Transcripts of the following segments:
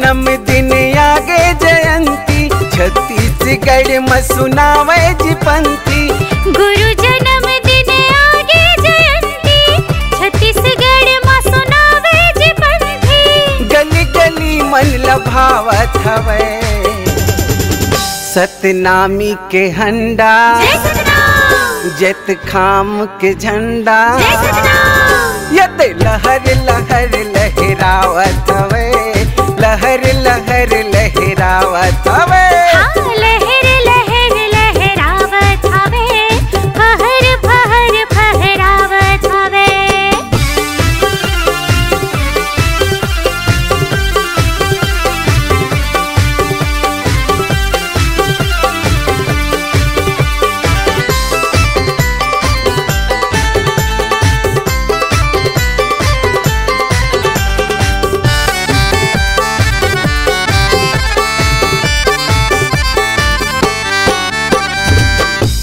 जन्मदिन आगे जयंती, छत्तीसगढ़ में सुनावे जी पंथी। गुरु जन्मदिन आगे जयंती, छत्तीसगढ़ में सुनावे जी पंथी। गली गली मन लभावत हवे, सतनामी के हंडा, जत खाम के झंडा, यत लहर लहर लहरावत हवे, लहर लहर लहरावत हवे। लहर लहर लहरावत हवे, फहर फहर फहरावत हवे।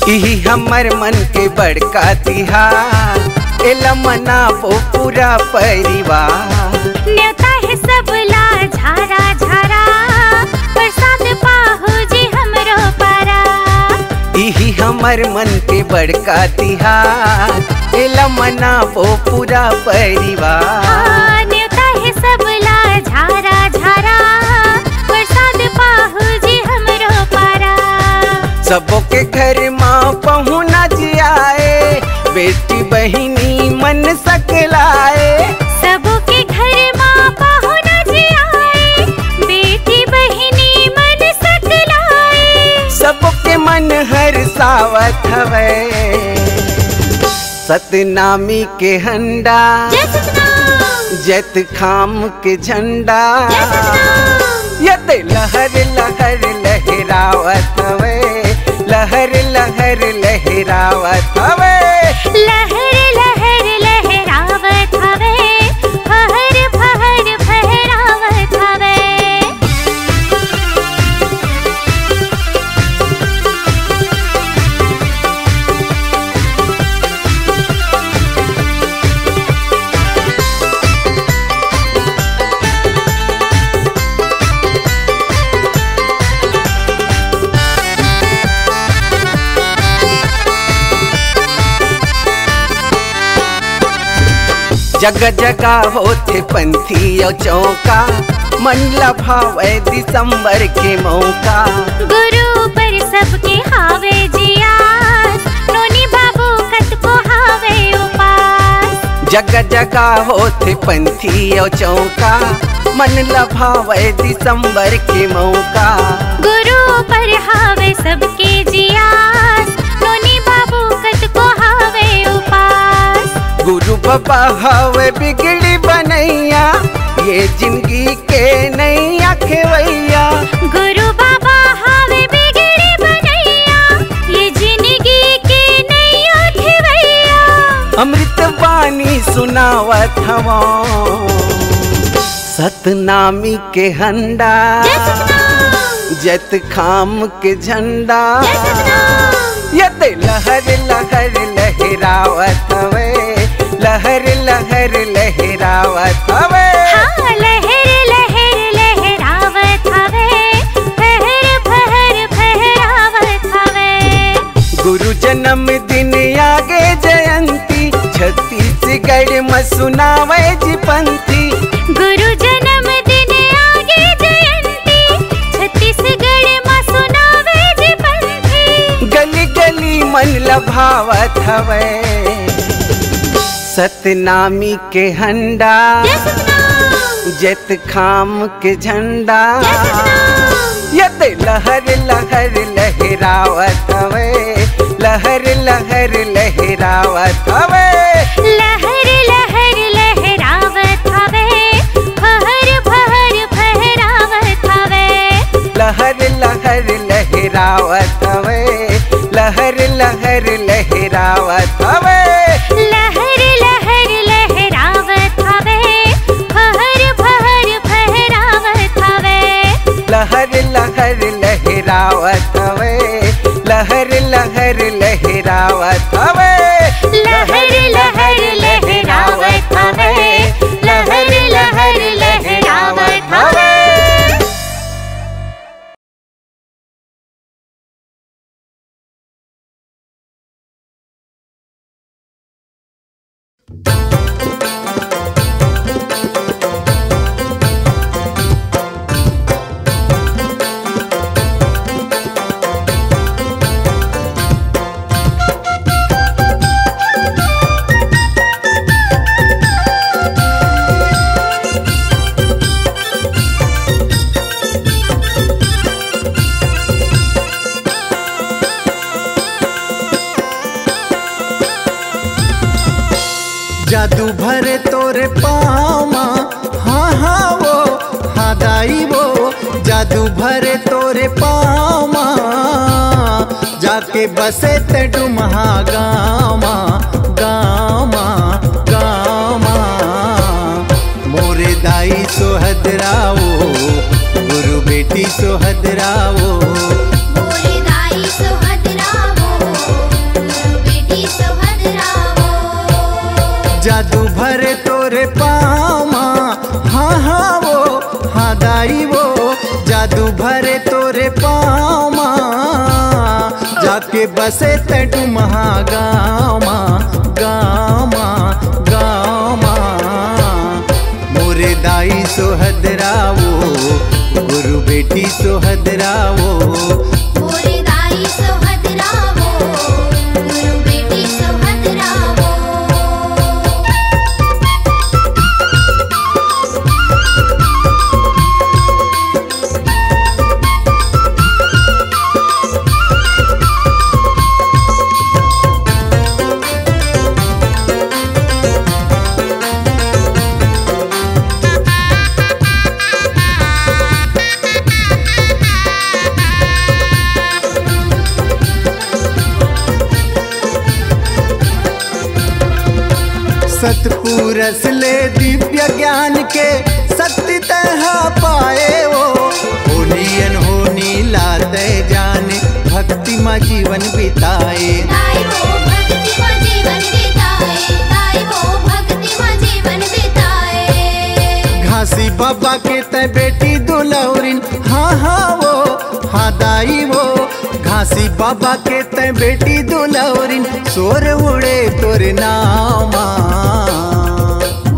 यही हमर मन के बड़का तिहार, एला मनावो पूरा परिवार। न्योता है सब ला झारा झारा, प्रसाद पाहु जी हमरो पारा। यही हमर मन के बड़का तिहार, एला मनावो पूरा परिवार। न्योता है सब ला झारा झारा, प्रसाद पाहु जी हमरो पारा। सबों के घर माँ पहुना जियाए, बेटी बहिनी मन सकलाए। सबों के घर माँ पहुना जियाए, बेटी बहिनी मन सकलाए। सबों के मन हर्षावत हवे, सतनामी के हंडा, जत खाम के झंडा, यत लहर लहर लहरावत हवे, लहर लहर लहरावत हवे। लहर लहर लहरावत हवे, फहर फहर फहरावत हवे। जगह जगह होते पंथी और चौका, मन लभावे दिसंबर के मौका। गुरु पर सबके हावे जियास, नोनी बाबू कत को हावे उपास। जगह जगह होते पंथी और चौका, मन लभावे दिसंबर के मौका। गुरु पर हावे सबके जियास, नोनी बाबू कत को हावे उपास। गुरु बाबा हवे बिगड़ी बनैया, ये जिंदगी के नैया खेवैया। गुरु बाबा हावे बिगड़ी बनैया, ये जिंदगी के नैया खेवैया। अमृत वाणी सुनावत हवा, सतनामी के हंडा, जत खाम के झंडा, यत लहर लहर लहरावत हवे, लहर लहर लहरावत हवे। लहर लहर लहरावत हवे, फहर फहर फहरावत हवे। गुरु जन्मदिन आगे जयंती, छत्तीसगढ़ में सुनावे जी पंथी। गुरु जन्मदिन आगे जयंती, छत्तीसगढ़ में सुनावे जी पंथी। गली गली मन लभावत हवे, सतनामी के हंडा, जत खाम के झंडा, यत लहर लहर लहरावत हवे, लहर लहर लहरावत हवे। लहर लहर लहरावत हवे, फहर फहर फहरावत हवे। लहर लहर लहरावत हवे, लहर लहर लहरावत हवे। लहर लहर लहरावत हवे, फहर फहर फहरावत हवे। लहर लहर लहरावत हवे, लहर लहर लहरावत हवे। लहर लहर लहरावत हवे, लहर लहर लहरावत हवे। जादू भरे तोरे पामा, हाँ हाँ वो हाँ दाई वो, जादू भरे तोरे पामा, जाके बसे ते डुमहा गामा गामा गामा। मोरे दाई सोहदराओ, गुरु बेटी सोहदराओ, मोरे दाई सोहदराओ, गुरु बेटी सोहदराओ। जादू भरे तोरे पामा, हाँ हाँ वो हाँ दाई वो, जादू भरे तोरे पामा, जाके बसे ते डुमहा गामा गामा गामा। मोरे दाई सोहदराओ, गुरु बेटी सोहदराओ, मोरे दाई सोहदराओ, गुरु बेटी सोहदराओ। सतपुरस ले दिव्य ज्ञान के शक्ति तहा पाए वो, होनियन होनी लाते जाने भक्ति में जीवन बिताए। दाई वो भक्ति में जीवन बिताए, दाई वो भक्ति में जीवन बिताए। घासी बाबा के ते बेटी दुलौरिन, हाँ हाँ वो हाँ दाई वो, घासी बाबा के ते बेटी दुलौरिन, सोर उड़े तोर नामा।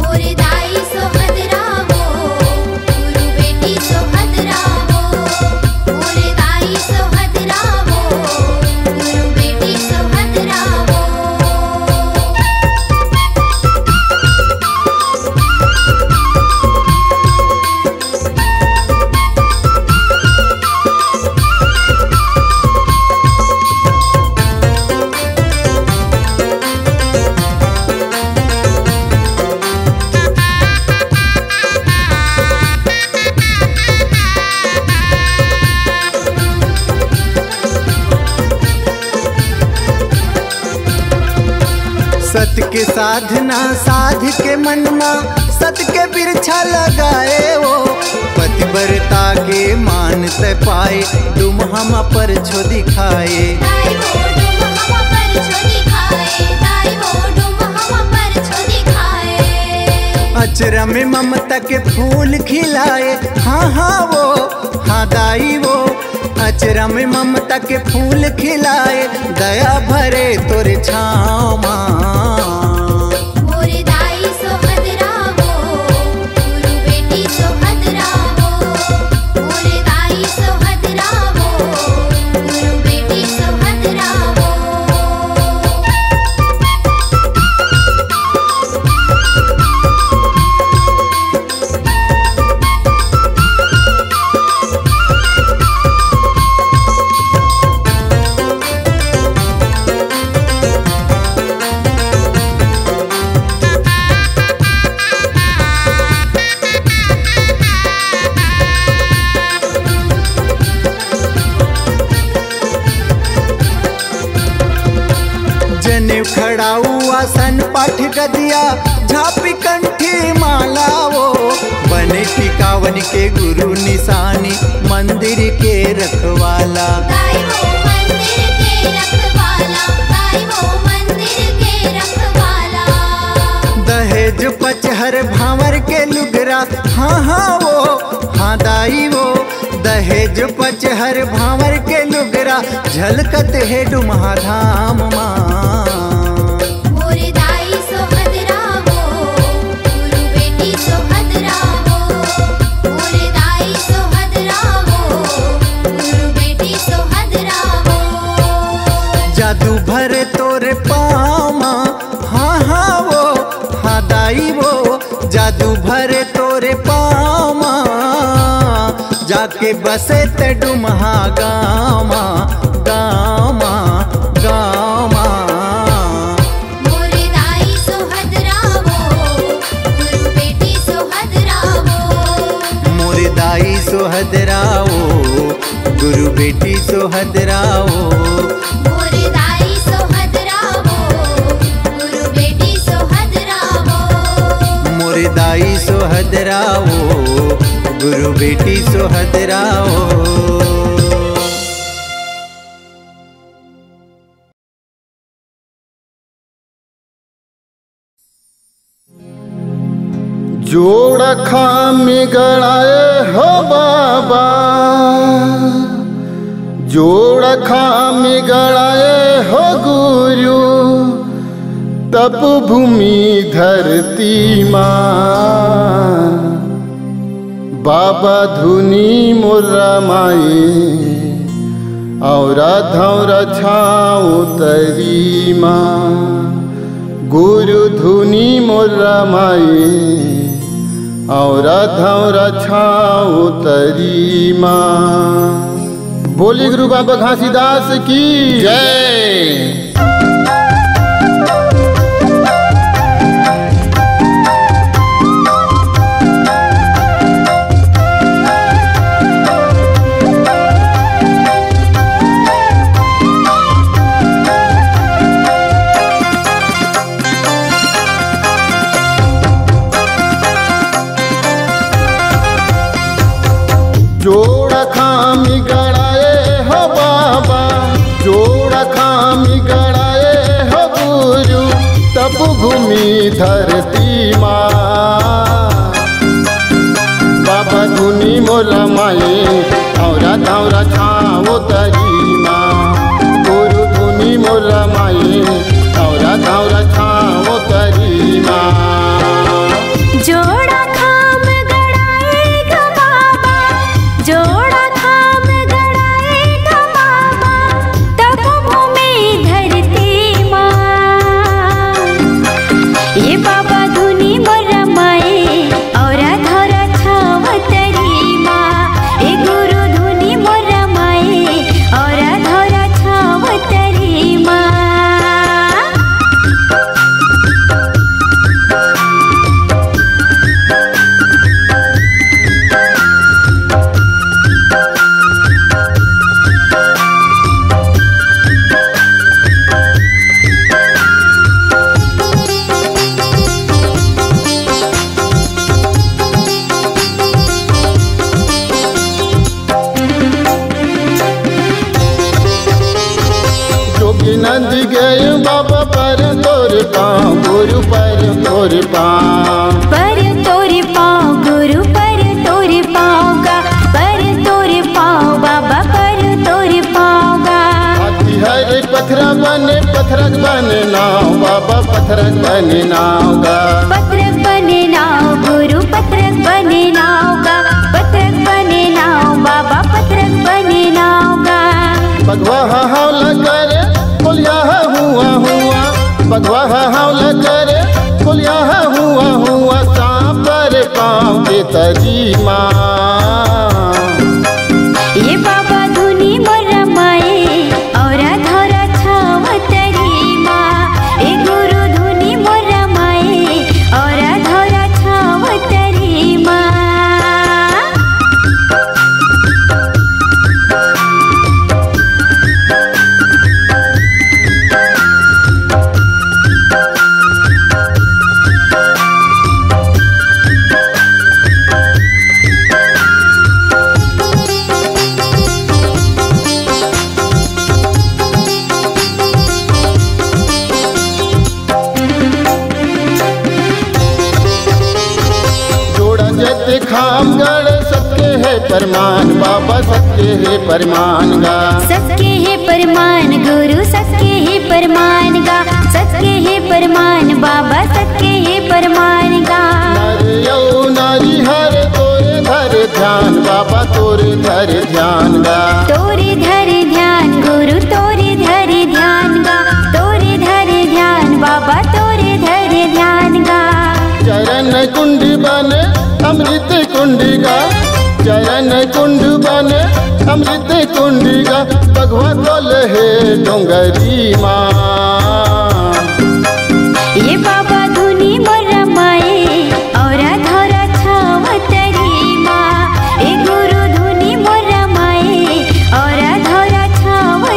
मोरे दाई सोहदराओ, गुरु बेटी सोहदराओ, मोरे दाई सोहदराओ, गुरु बेटी सोहदराओ। सत के साधना साध के मनमा, सत के बिरछा लगाए वो, पतिव्रता के मानते पाए, तुम हम पर छो दिखाए। दाई वो डुम हम पर छो दिखाए, दाई वो डुम हम पर छो दिखाए। अचरा में ममता के फूल खिलाए, हाँ हाँ वो हाँ दाई वो, अचरा में ममता के फूल खिलाए, दया भरे तोरे छामा। मोरे दाई सोहदराओ, गुरु बेटी सोहदराओ, मोरे दाई सोहदराओ, गुरु बेटी सोहदराओ। जनेऊ खड़ाऊ आसन पाठ गदिया, झापी कंठी माला वो, बने टिकावन के गुरु निशानी, मंदिर के रखवाला। दाई वो मंदिर के रखवाला, दाई वो मंदिर के रखवाला। दहेज पचहर भावर के लुगरा, हाँ हाँ वो हाँ दाई वो, दहेज पचहर भावर के लुगरा, झलकत है डुमहा धाम माँ। मोरे दाई सोहदराओ, गुरु बेटी सोहदराओ, मोरे दाई सोहदराओ, गुरु बेटी सोहदराओ। जादू भरे तोरे पामा, हाँ हाँ वो हाँ दाई वो, जादू भरे तोरे पामा, जाके बसे ते डुमहा गामा गामा गामा। मोरे दाई सोहदराओ, सोहदराओ मोर दाई सोहदरावो गुरु बेटी सोहदरावो मोर दाई सोहदराओ गुरु बेटी सोहदराओ। जोड़ खामी गड़ाए हो बाबा जोड़ खामी गड़ाए हो गुरु तप भूमि धरती माँ बाबा धुनी मुर्रा माए और धौरा छाऊ तरी माँ गुरु धुनी मुर्रा माए और धौरा छाऊ तरी माँ। बोली गुरु बाबा घासीदास की जय। जोड़ खामी गड़ाए हो बाबा जोड़ खामी गड़ाए हो गुरु तप भूमि धरती माँ बाबा धुनी मोरा माए और धौरा छाओ तरी माँ गुरु धुनी मोरा माए और धौरा छाओ तरी माँ। जोड़ा खाम गड़ाएगा बाबा जोड़ा खाम गड़ाएगा बाबा तब भूमि धरती माँ ये बाबा धुनी मोरा माए और धौरा छाव तरी माँ ये गुरु धुनी मोरा माए और धौरा छाव तरी माँ। जोगी नंदी गए बाबा पर तोर पाँव गुरु पर तोर पाँव पर तोरे पाँव गुरु पर तोरे पाँव गा पर तोरे पाँव बाबा पर तोरे पाँव गा हाथी हरे पत्थर बने नाव बाबा पत्थर बने नाव गा पत्रक बने नाव गुरु पत्रक बने नाव गा पत्रक बने नाव बाबा पत्रक बने नाव गा भगवा हौला करे बोलिया हुआ हुआ भगवा हौला करे बोलिया हुआ हुआ सांप पर पाँव के तरी माँ ये बाबा धुनी मोरा माए और धौरा छाव तरी माँ ये गुरु धुनी मोरा माए और धौरा छाव तरी माँ। जत खामगढ़ सबके है परमान बाबा सबके है परमान गा सबके है परमान गुरु सबके है परमान गा सबके है परमान बाबा सबके है परमान गा नर यौ नारी हर तोरे धर ध्यान बाबा तोरे धर ध्यान गा तोरे धर ध्यान गुरु तोरे धर ध्यान गा तोरे धर ध्यान बाबा तोरे धर ध्यान गा चरण कुंड बने अमृत कुंडिगा चरण कुंड बने अमृत कुंडिगा भगवा कोल है डोंगरी माँ ये बाबा धुनी मोरा माए और धौरा छाव तरी माँ ये गुरु धुनी मोरा माए और धौरा छाव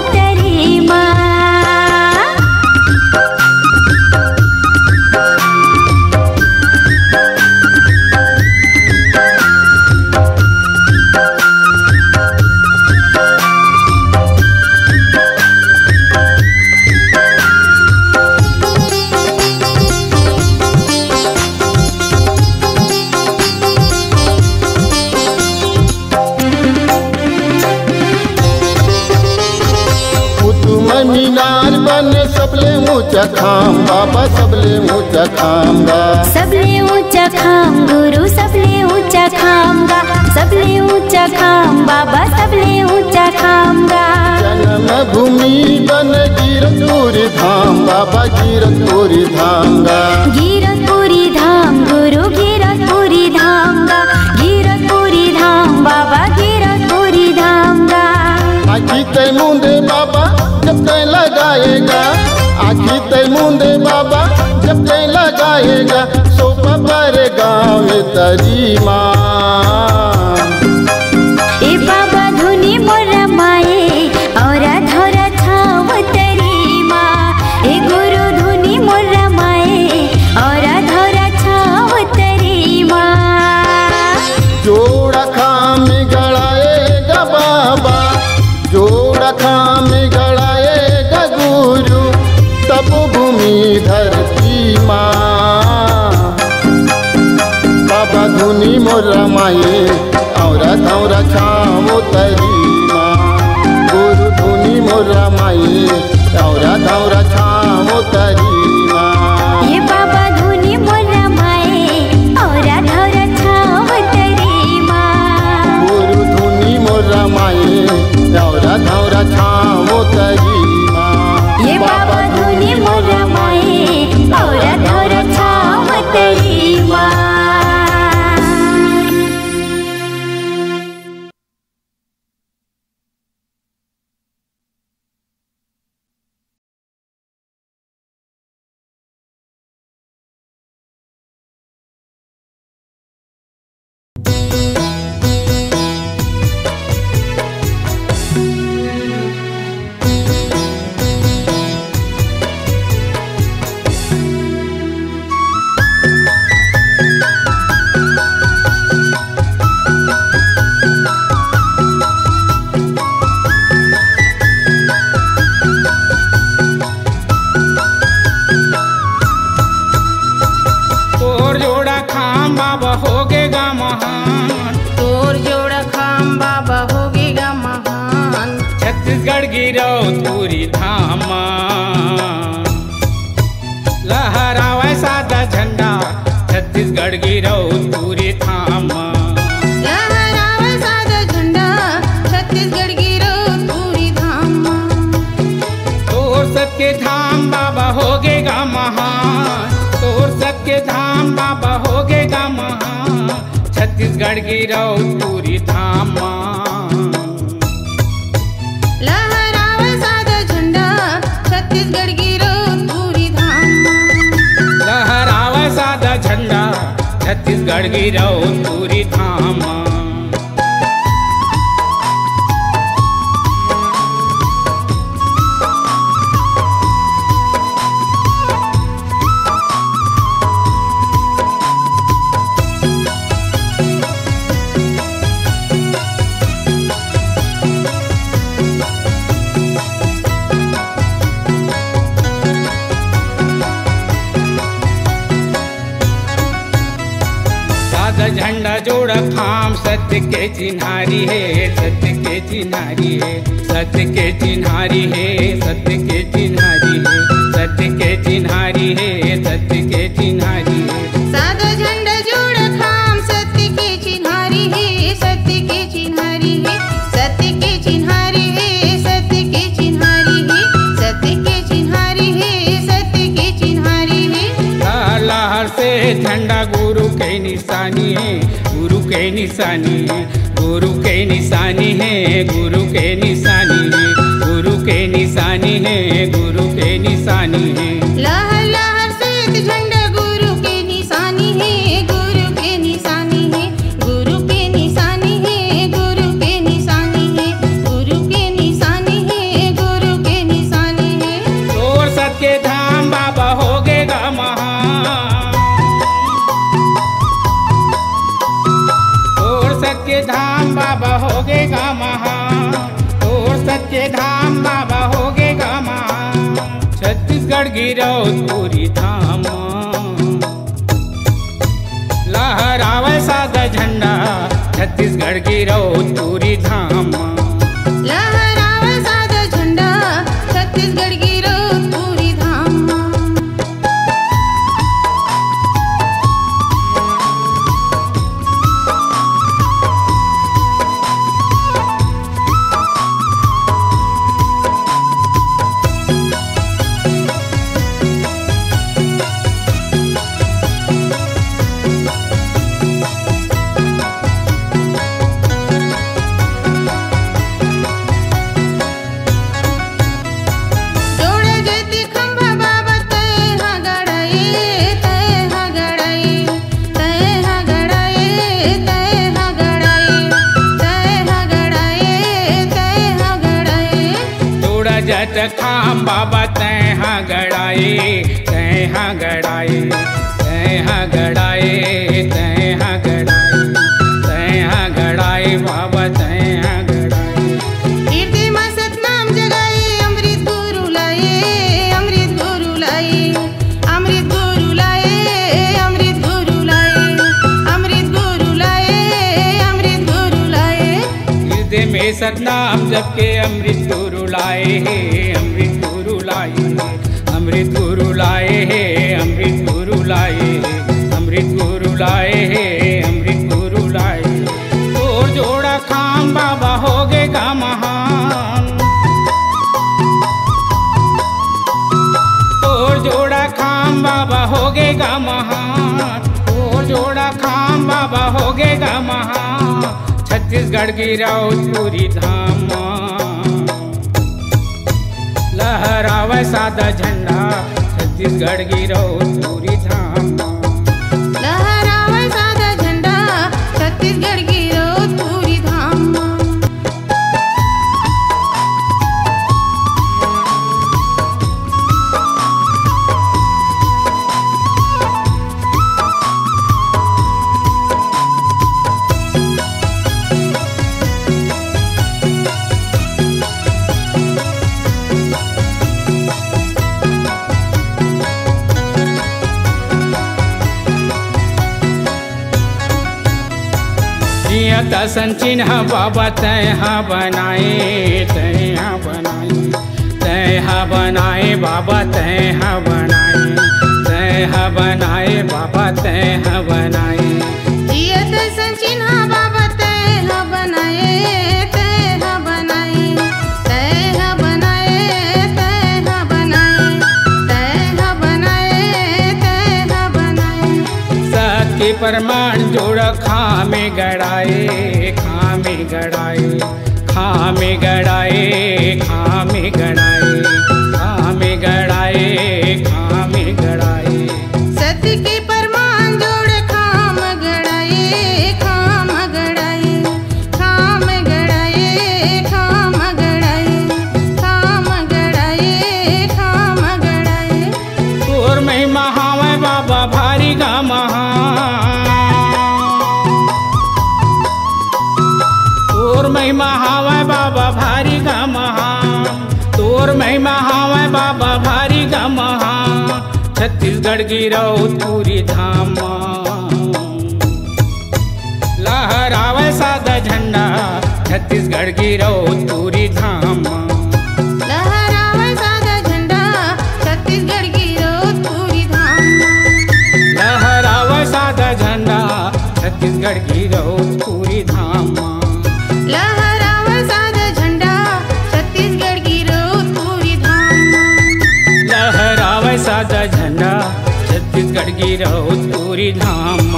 में मीनार बने सबले ऊंचा खाम बाबा सबले ऊंचा खाम गा सबले ऊंचा खाम गुरु सबले ऊंचा खाम गा सबले ऊंचा खाम बाबा सबले ऊंचा खाम गा जन्म भूमि बन गिरतपुरी धाम बाबा गिरतपुरी धाम गा गिरतपुरी धाम गुरु गिरतपुरी धाम गा गिरतपुरी धाम बाबा गिरतपुरी धाम गा आखी तय मुंदे बाबा जब तय लगाएगा आखी तय मुंदे बाबा जब तय लगाएगा सोपा पर गाँव में तरी माँ ए बाबा धुनी मोरा माए और धरा छाव तरी माँ ए गुरु धुनी मोरा माए और धरा छाव तरी माँ जोड़ा खाम गड़ाएगा बाबा जोड़ा खाम गड़ाएगा गुरु तब भूमि धरती माँ बाबा धुनी मोरा माए और धौरा छावो तरी माँ गुरु धुनी मोरा माए और धौरा छावो तरी माँ ये बाबा धुनी मोरा माए और धरा छाव तरी माँ गुरु धुनी मोरा माए और धौरा छावो तरी माँ ये बाबा धुनी मोरा माए और धरा छाव तरी माँ छत्तीसगढ़ गिरौतपुरी धामा लहरावे सादा झंडा छत्तीसगढ़ गिरौतपुरी धामा लहरावे सादा झंडा छत्तीसगढ़ गिरौतपुरी धामा तोर सबके धाम बाबा होगेगा महान तोर सबके धाम बाबा होगेगा महान छत्तीसगढ़ गिरौतपुरी धामा लहरावे सादा झंडा छत्तीसगढ़ गिरौतपुरी धामा लहरावे सादा झंडा छत्तीसगढ़ गिरौतपुरी धामा झंडा जोड़ा खाम सत्य के चिन्हारी है सत्य के चिन्हारी है सत्य के चिन्हारी है सत्य के चिन्हारी है सत्य के चिन्हारी है सत्य के चिन्हारी है सादा झंडा जोड़ा खाम सत्य के चिन्हारी है सत्य के चिन्हारी है सत्य के चिन्हारी है सत्य के चिन्हारी है सत्य के चिन्हारी है सत्य के चिन्हारी है लहर से झंडा गुरु के निशानी है गुरु के निशानी है गुरु के निशानी है गुरु के निशानी है गुरु के निशानी है गुरु के निशानी है लहर लहर से झंडा गुरु के निशानी है गुरु के निशानी है गुरु के निशानी है गुरु के निशानी है गुरु के निशानी है गुरु के निशानी है तोर सबके धाम बाबा होगेगा महान तोर सबके धाम बाबा होगेगा महान तोर सबके धाम बाबा होगेगा महान छत्तीसगढ़ गिरौतपुरी धाम लहरावे सादा झंडा छत्तीसगढ़ गिरौतपुरी धाम लहरावे सादा झंडा छत्तीसगढ़ सत खाम बाबा तैहा गड़ाए तैहा गड़ाए तैहा गड़ाए तैहा गड़ाए तैहा गड़ाए बाबा तैहा गड़ाए। हृदय में सतनाम जगाए अमृत गुरु लाए अमृत गुरु लाए अमृत गुरु लाए अमृत गुरु लाए अमृत गुरु लाए अमृत गुरु लाए। हृदय में सतनाम जप के अमृत गुरु लाए हे अमृत गुरु लाए अमृत गुरु लाए हे अमृत गुरु लाए अमृत गुरु लाए हे अमृत गुरु लाए। और जोड़ा खाम बाबा हो गएगा महान और जोड़ा खाम बाबा हो गएगा महान और जोड़ा खाम बाबा हो गएगा महान। छत्तीसगढ़ की राउतपुरी धाम लहरावे सादा झंडा छत्तीसगढ़ की राउतपुरी धाम लहरावे सादा झंडा छत्तीसगढ़ की राउतपुरी धाम। दसन चिन्ह बाबा तैहा बनाए तैहा बनाए तैहा बनाए बाबा तैहा बनाए तैहा बनाए बाबा तैहा बनाए। जियत संचिन्ह बाबा तैहा बनाए तैहा बनाए तैहा बनाए तैहा बनाए तैहा बनाए तैहा बनाए। सत्य प्रमाण जोड़ खामे गड़ाए खामे गड़ाए खामे गड़ाए खामे गड़ाए खामे गड़ाए खामे गड़ाए। सत्य के प्रमाण जोड़ खाम गड़ाए खाम गड़ाए खाम गड़ाए खाम गड़ाए खाम गड़ाए खाम गड़ाए। और मैं महावे बाबा भारी गा तोर महिमा हावे बाबा भारी गा महान तोर महिमा हावे बाबा भारी गा महान। छत्तीसगढ़ की राउतपुरी धाम लहरावे सादा झंडा छत्तीसगढ़ की राउतपुरी धाम लहरावे सादा झंडा छत्तीसगढ़ की राउतपुरी धाम लहरावे सादा झंडा छत्तीसगढ़ की राउतपुरी धाम लहरावे सादा झंडा छत्तीसगढ़ की राउतपुरी धाम लहरावे सादा झंडा छत्तीसगढ़ की राउतपुरी धाम।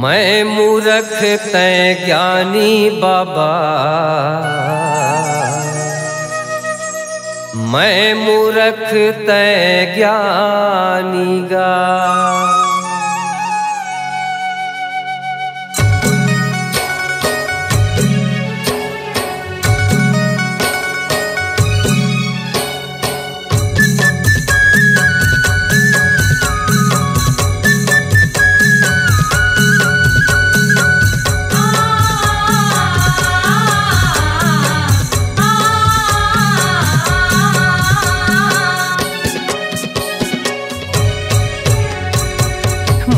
मैं मूर्ख तै ज्ञानी बाबा मैं मूर्ख तै ज्ञानी गा।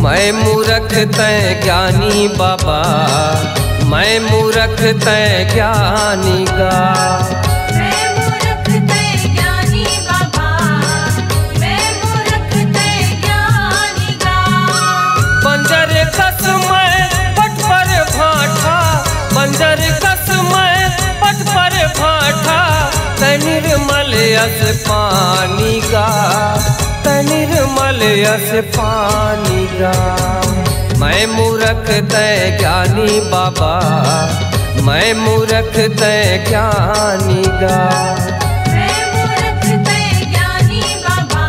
मैं मूर्ख तै ज्ञानी बाबा मैं मूर्ख तै ज्ञानी गा। मैं मूर्ख तै ज्ञानी बाबा मैं मूर्ख तै ज्ञानी गा। बंजर कस मैं पट पर भाठा बंजर कस मैं पट पर भाठा तै निर्मल यस पानी गा तै निर्मल यस पानी गा। मैं मूर्ख तै ज्ञानी बाबा मैं मूर्ख तै ज्ञानी गा। मैं मूर्ख तै ज्ञानी बाबा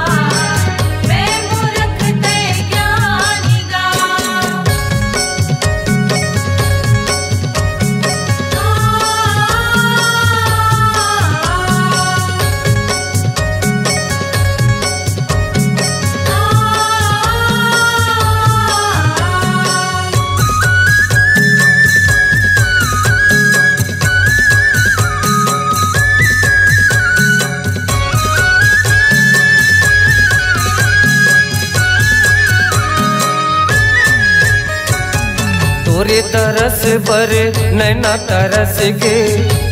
तोरे तरस पर नैना तरस के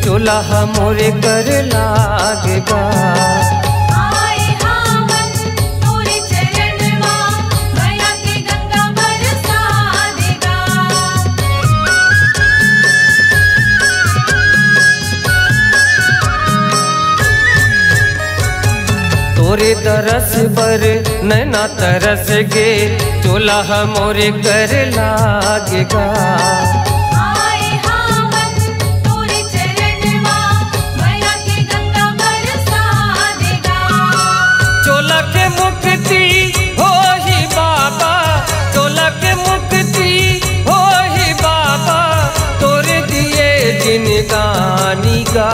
चोला मोरे कर लागेगा। आए हावन तोरे चरणवा दया के गंगा बरसा देगा। तोरे तरस पर नैना तरस के चोला मोरे कर लागेगा। आए हावन तोरे चरणवा दया के गंगा बरसा देगा। चोला के मुक्ति हो ही बाबा, चोला के मुक्ति हो ही बाबा, तोरे दिए जिनगानी गा,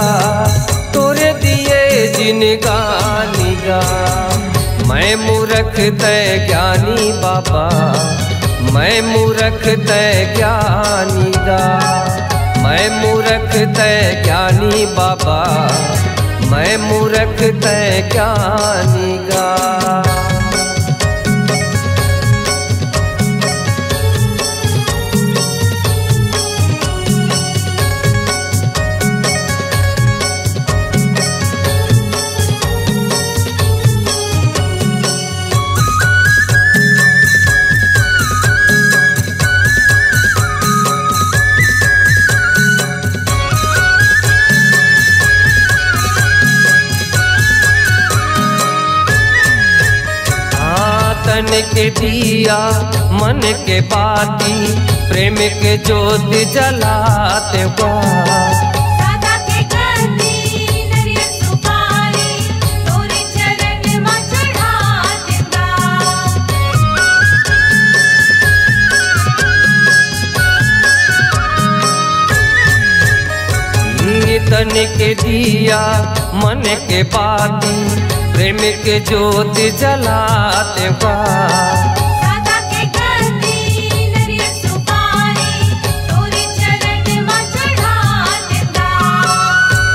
तोरे दिए जिनगानी गा। मैं मूर्ख तय ज्ञानी बाबा, मैं मूर्ख तय ज्ञानी गा। मैं मूर्ख तय ज्ञानी बाबा, मैं मूर्ख तय ज्ञानी गा। तन के दिया मन के बाती प्रेम के ज्योत जलाते बा। सादा के करती नरियल सुपारी तोरे चरण में चढ़ा देगा। ये तन के दिया मन के बाती प्रेम के ज्योत जलाते बा। सादा के करती नरियल सुपारी तोरे चरण में चढ़ा देगा।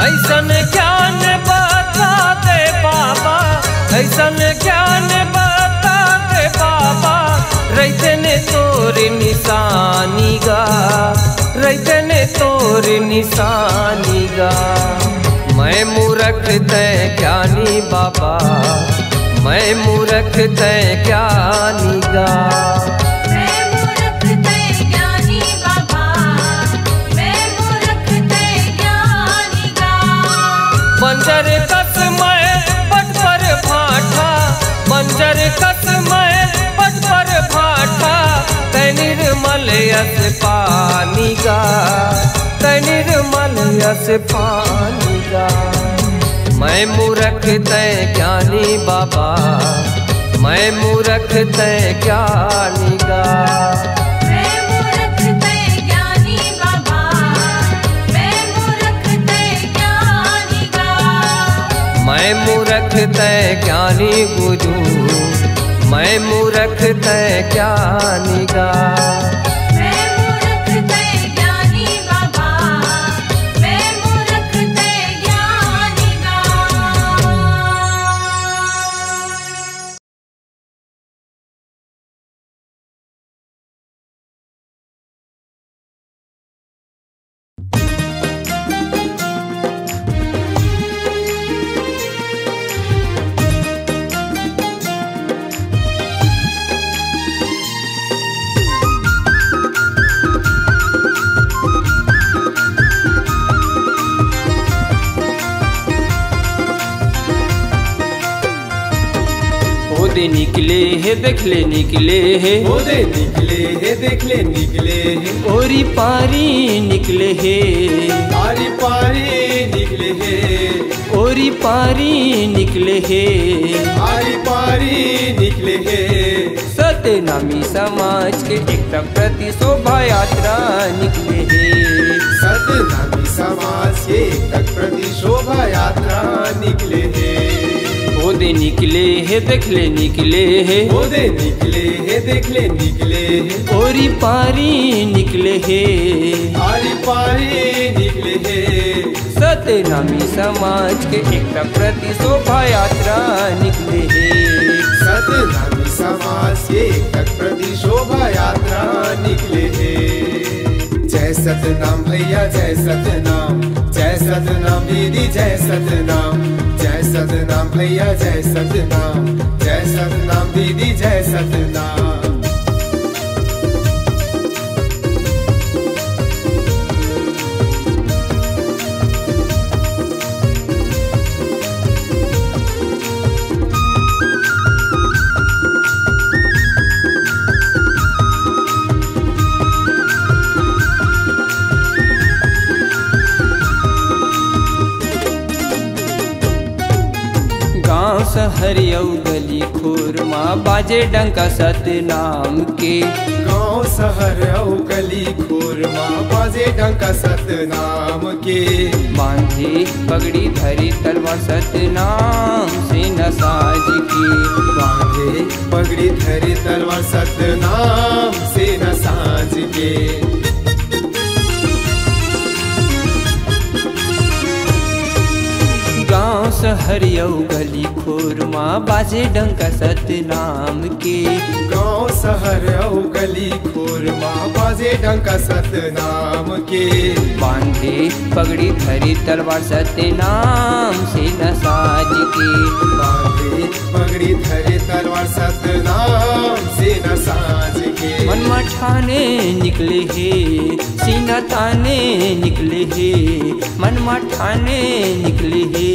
ऐसन ज्ञान बता दे बाबा, ऐसन ज्ञान बता दे बाबा, रहते ने तोर निशानी गा, रहते ने तोर निशानी गा। मैं मूर्ख तय ज्ञानी बाबा, मैं मूर्ख तय ज्ञानी गा। मैं मूर्ख तय ज्ञानी बाबा, मैं मूर्ख तय ज्ञानी गा। मंजर कस मैं पट पर भाठा, मंजर कस मैं पट पर भाठा, तै निर्मल यस पानी गा, तै निर्मल यस पानी गा। मैं मूर्ख तय ज्ञानी बाबा, मैं मूर्ख तय ज्ञानी गा। मैं मूर्ख तय ज्ञानी बाबा, मैं मूर्ख तय ज्ञानी गा। मैं मूर्ख तय ज्ञानी गुरु, मैं मूर्ख तय ज्ञानी गा। मैं मूर्ख तय ज्ञानी बाबा, मैं मूर्ख तय ज्ञानी गा। ओदे निकले है देखले निकले है, ओदे निकले है देखले निकले है, ओरी पारी निकले है, आरी पारी निकले है, ओरी पारी निकले है, आरी पारी निकले है। सत्यनामी समाज के एकता प्रति शोभा यात्रा निकले है। सत्यनामी समाज के एकता प्रति शोभा यात्रा निकले है। ओदे निकले है देखले निकले है, ओदे निकले है देखले निकले है, ओरी पारी निकले है, आरी पारी निकले है। सत्यनामी समाज के एकता प्रति शोभा यात्रा निकले है। सत्यनामी समाज के एकता प्रति शोभा यात्रा निकले है। सतनाम भैया जय सतनाम, जय सतनाम दीदी जय सतनाम, जय सतनाम भैया जय सतनाम, जय सतनाम दीदी जय सतनाम। गाँव शहर यौ गली खुरमा बाजे डंका सतनाम के, गाँव शहर औ गली खुरमा बाजे डंका सतनाम के, बांधे पगड़ी धरी तलवार सतनाम से न साज के, बांधे पगड़ी धरी तलवार सतनाम से न साज के। गाँव शहर यौ गली खुरमा बाजे डंका सतनाम के, गाँव शहर औ गली खुरमा बाजे डंका सतनाम के, बांधे पगड़ी धरी तलवार सतनाम से न साज के, बांधे पगड़ी धरी तलवार सतनाम से न साज के। मनवा ठाने निकले हे सीना ताने निकले हे, मनवा ठाने निकले हे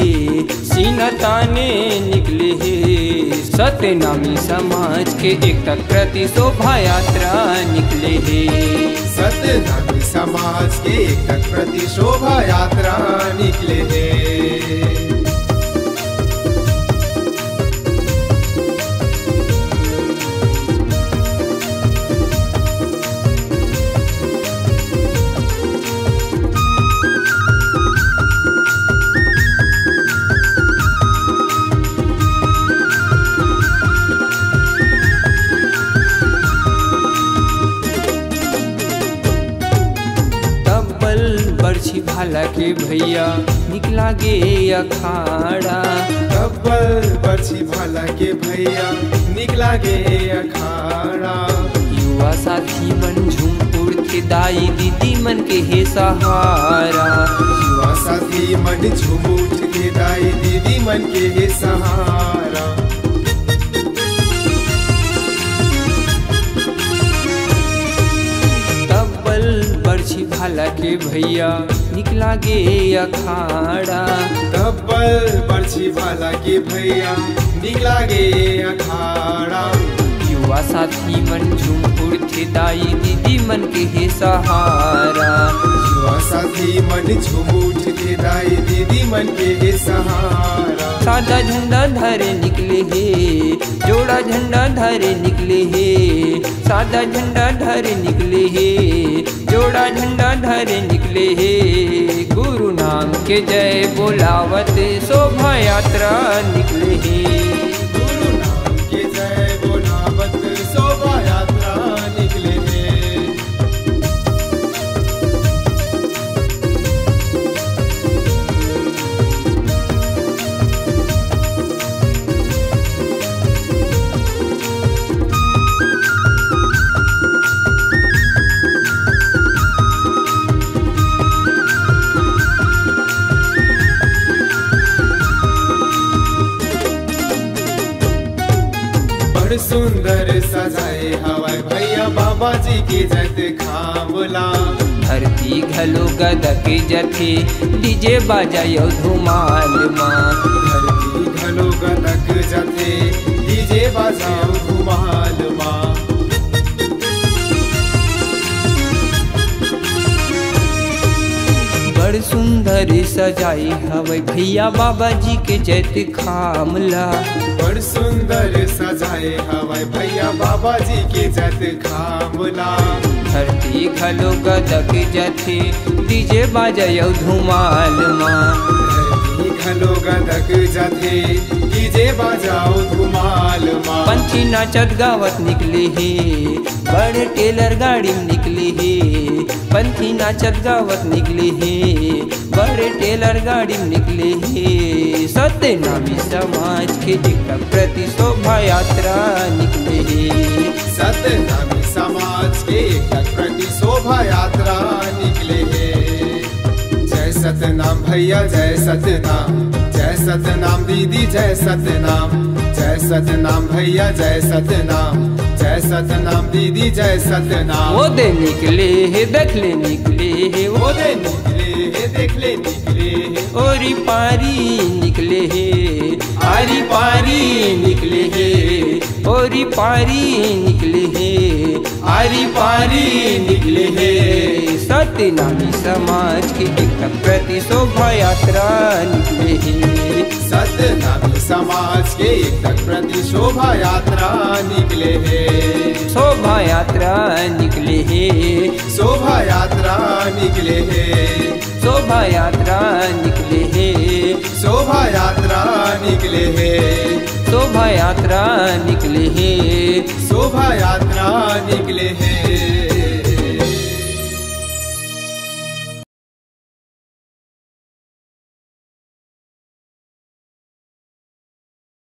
सीना ताने निकले हे, सतनामी समाज के एकता प्रति शोभा यात्रा निकले हे, सतनामी समाज के एकता प्रति शोभा यात्रा निकले हे। बरछी भाला के भैया निकला गे अखाड़ा, तब्बल बरछी भाला के भैया निकला गे अखाड़ा, युवा साथी मन झूम उड़ते दाई दीदी मन के हे सहारा, युवा साथी मन झूम उठ के दाई दीदी मन के हे सहारा। बरछी भाला के भैया निकला गे अखाड़ा, तब्बल बरछी भाला के भैया निकला गे अखाड़ा, युवा साथी मन झूम उड़ते दाई दीदी मन के हे सहारा, युवा साथी मन झूम उठ के दाई दीदी मन के हे सहारा। सादा झंडा धरे निकले हे जोड़ा झंडा धरे निकले हे, सादा झंडा धरे निकले हे जोड़ा झंडा धरे निकले हे, गुरु नाम के जय बोलावत शोभा यात्रा निकले हे, गुरु नाम के जय बोलावत शोभा यात्रा निकले हे। बड़ सुंदर सजाए हवाई भैया बाबा जी के जत खामला, धरती घलो गदक जथे डीजे बाजायो धुमाल माँ, धरती घलो गदक जथे डीजे बाजाओ धुमाल माँ। बड़ सुंदर सजाई हवे भैया बाबा जी के जैत खामला, बड़ सुंदर सजाए हवाई भैया बाबा जी के जत खामला, धरती घलो गदक जथे डीजे बाजायो धुमाल माँ, धरती घलो गदक जथे डीजे बाजाओ धुमाल माँ। पंछी नाचत गावत निकले हे बड़े टेलर गाड़ी में निकले हे, पंछी नाचत गावत निकले हे बड़े टेलर गाड़ी में निकले हे, सत्यनामी समाज के एकता प्रति शोभा यात्रा निकले हे, सत्यनामी समाज के एकता प्रति शोभा यात्रा निकले। भैया जय सतनाम, जय सतनाम दीदी जय सतनाम, जय सतनाम भैया जय सतनाम, जय सतनाम दीदी जय सतनाम। वो दे निकले है देख ले निकले है, वो दे निकले है देख ले निकले है, ओरी पारी निकले है, आरी पारी निकले है, ओरी पारी निकले है, आरी पारी निकले है। सत्यनामी समाज की एक प्रति शोभा यात्रा निकले है, सतनामी समाज के एक प्रति शोभा यात्रा निकले है, शोभा यात्रा निकले है, शोभा यात्रा निकले है, शोभा यात्रा निकले है, शोभा यात्रा निकले है, शोभा यात्रा निकले है, शोभा यात्रा निकले है।